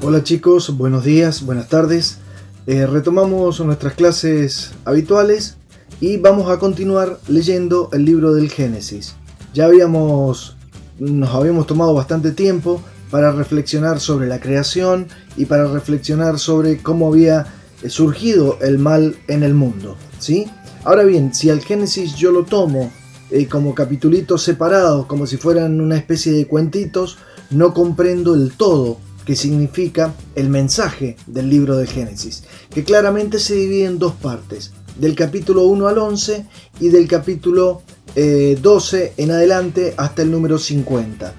Hola chicos, buenos días, buenas tardes. Retomamos nuestras clases habituales y vamos a continuar leyendo el libro del Génesis. Nos habíamos tomado bastante tiempo para reflexionar sobre la creación y para reflexionar sobre cómo había surgido el mal en el mundo, ¿sí? Ahora bien, si al Génesis yo lo tomo como capitulitos separados, como si fueran una especie de cuentitos, no comprendo el todo que significa el mensaje del libro del Génesis, que claramente se divide en dos partes, del capítulo 1 al 11 y del capítulo 12 en adelante hasta el número 50.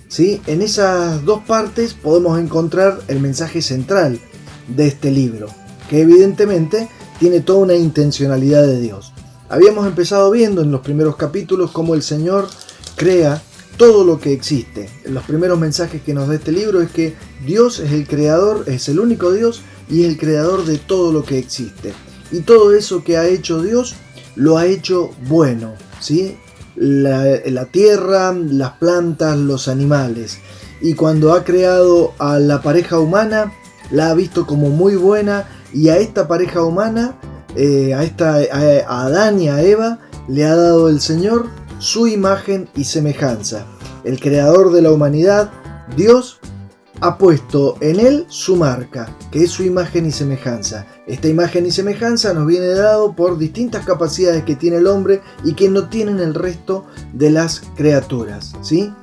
¿Sí? En esas dos partes podemos encontrar el mensaje central de este libro, que evidentemente tiene toda una intencionalidad de Dios. Habíamos empezado viendo en los primeros capítulos cómo el Señor crea todo lo que existe. Los primeros mensajes que nos da este libro es que Dios es el creador, es el único Dios y es el creador de todo lo que existe. Y todo eso que ha hecho Dios, lo ha hecho bueno, ¿sí? La tierra, las plantas, los animales. Y cuando ha creado a la pareja humana, la ha visto como muy buena, y a esta pareja humana, a Adán y a Eva, le ha dado el Señor su imagen y semejanza. El creador de la humanidad, Dios, ha puesto en él su marca, que es su imagen y semejanza. Esta imagen y semejanza nos viene dado por distintas capacidades que tiene el hombre y que no tienen el resto de las criaturas, ¿sí?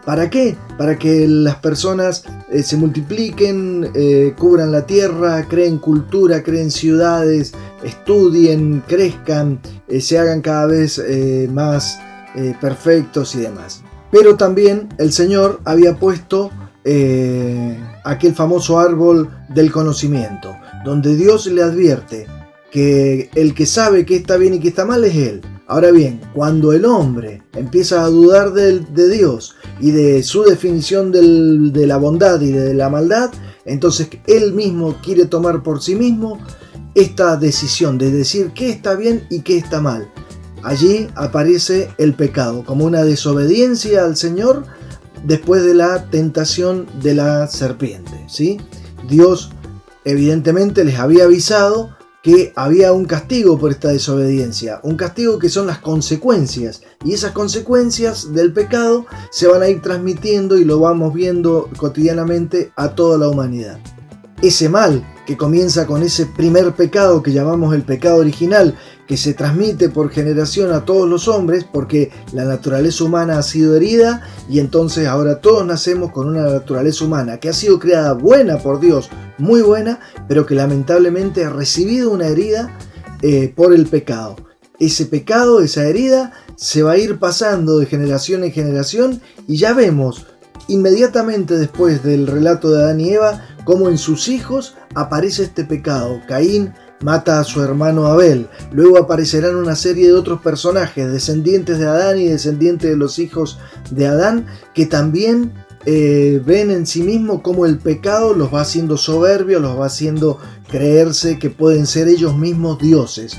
¿Para qué? Para que las personas se multipliquen, cubran la tierra, creen cultura, creen ciudades, estudien, crezcan, se hagan cada vez más perfectos y demás. Pero también el Señor había puesto aquel famoso árbol del conocimiento, donde Dios le advierte que el que sabe qué está bien y qué está mal es Él. Ahora bien, cuando el hombre empieza a dudar de Dios y de su definición de la bondad y de la maldad, entonces él mismo quiere tomar por sí mismo esta decisión de decir qué está bien y qué está mal. Allí aparece el pecado como una desobediencia al Señor después de la tentación de la serpiente, ¿sí? Dios evidentemente les había avisado que había un castigo por esta desobediencia, un castigo que son las consecuencias, y esas consecuencias del pecado se van a ir transmitiendo y lo vamos viendo cotidianamente a toda la humanidad. Ese mal que comienza con ese primer pecado que llamamos el pecado original, que se transmite por generación a todos los hombres porque la naturaleza humana ha sido herida y entonces ahora todos nacemos con una naturaleza humana que ha sido creada buena por Dios, muy buena, pero que lamentablemente ha recibido una herida por el pecado. Ese pecado, esa herida, se va a ir pasando de generación en generación y ya vemos inmediatamente después del relato de Adán y Eva cómo en sus hijos aparece este pecado. Caín mata a su hermano Abel. Luego aparecerán una serie de otros personajes, descendientes de Adán y descendientes de los hijos de Adán, que también ven en sí mismos cómo el pecado los va haciendo soberbios, los va haciendo creerse que pueden ser ellos mismos dioses.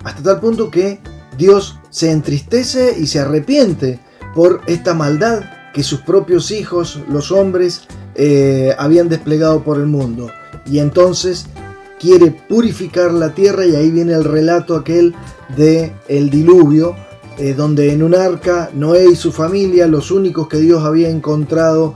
Hasta tal punto que Dios se entristece y se arrepiente por esta maldad que sus propios hijos, los hombres, habían desplegado por el mundo. Y entonces quiere purificar la tierra, y ahí viene el relato aquel de el diluvio, donde en un arca Noé y su familia, los únicos que Dios había encontrado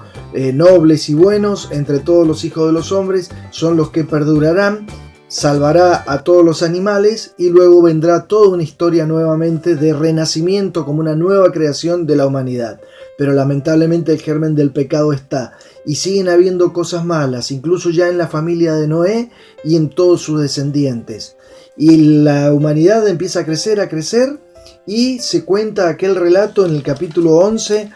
nobles y buenos entre todos los hijos de los hombres, son los que perdurarán. Salvará a todos los animales y luego vendrá toda una historia nuevamente de renacimiento como una nueva creación de la humanidad. Pero lamentablemente el germen del pecado está y siguen habiendo cosas malas, incluso ya en la familia de Noé y en todos sus descendientes. Y la humanidad empieza a crecer y se cuenta aquel relato en el capítulo 11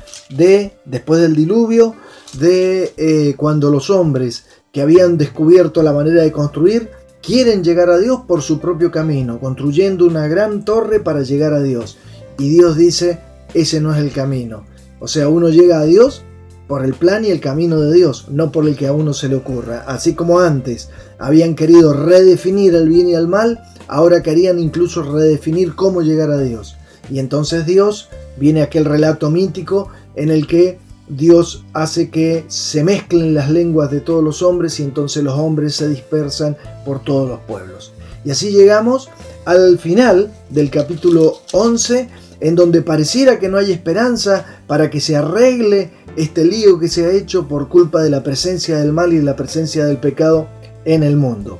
después del diluvio, de cuando los hombres que habían descubierto la manera de construir quieren llegar a Dios por su propio camino, construyendo una gran torre para llegar a Dios. Y Dios dice, ese no es el camino. O sea, uno llega a Dios por el plan y el camino de Dios, no por el que a uno se le ocurra. Así como antes habían querido redefinir el bien y el mal, ahora querían incluso redefinir cómo llegar a Dios. Y entonces Dios, viene aquel relato mítico en el que Dios hace que se mezclen las lenguas de todos los hombres y entonces los hombres se dispersan por todos los pueblos. Y así llegamos al final del capítulo 11, en donde pareciera que no hay esperanza para que se arregle este lío que se ha hecho por culpa de la presencia del mal y de la presencia del pecado en el mundo.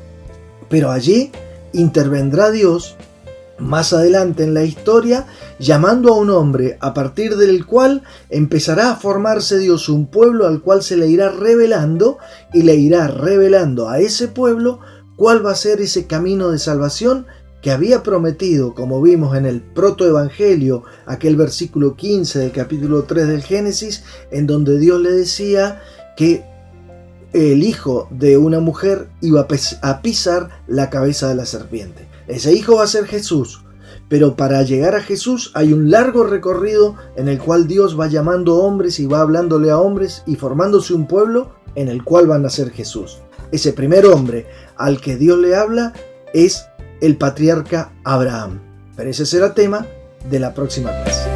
Pero allí intervendrá Dios más adelante en la historia, llamando a un hombre a partir del cual empezará a formarse Dios un pueblo al cual se le irá revelando y le irá revelando a ese pueblo cuál va a ser ese camino de salvación que había prometido, como vimos en el protoevangelio, aquel versículo 15 del capítulo 3 del Génesis, en donde Dios le decía que el hijo de una mujer iba a pisar la cabeza de la serpiente. Ese hijo va a ser Jesús, pero para llegar a Jesús hay un largo recorrido en el cual Dios va llamando hombres y va hablándole a hombres y formándose un pueblo en el cual va a nacer Jesús. Ese primer hombre al que Dios le habla es el patriarca Abraham. Pero ese será tema de la próxima clase.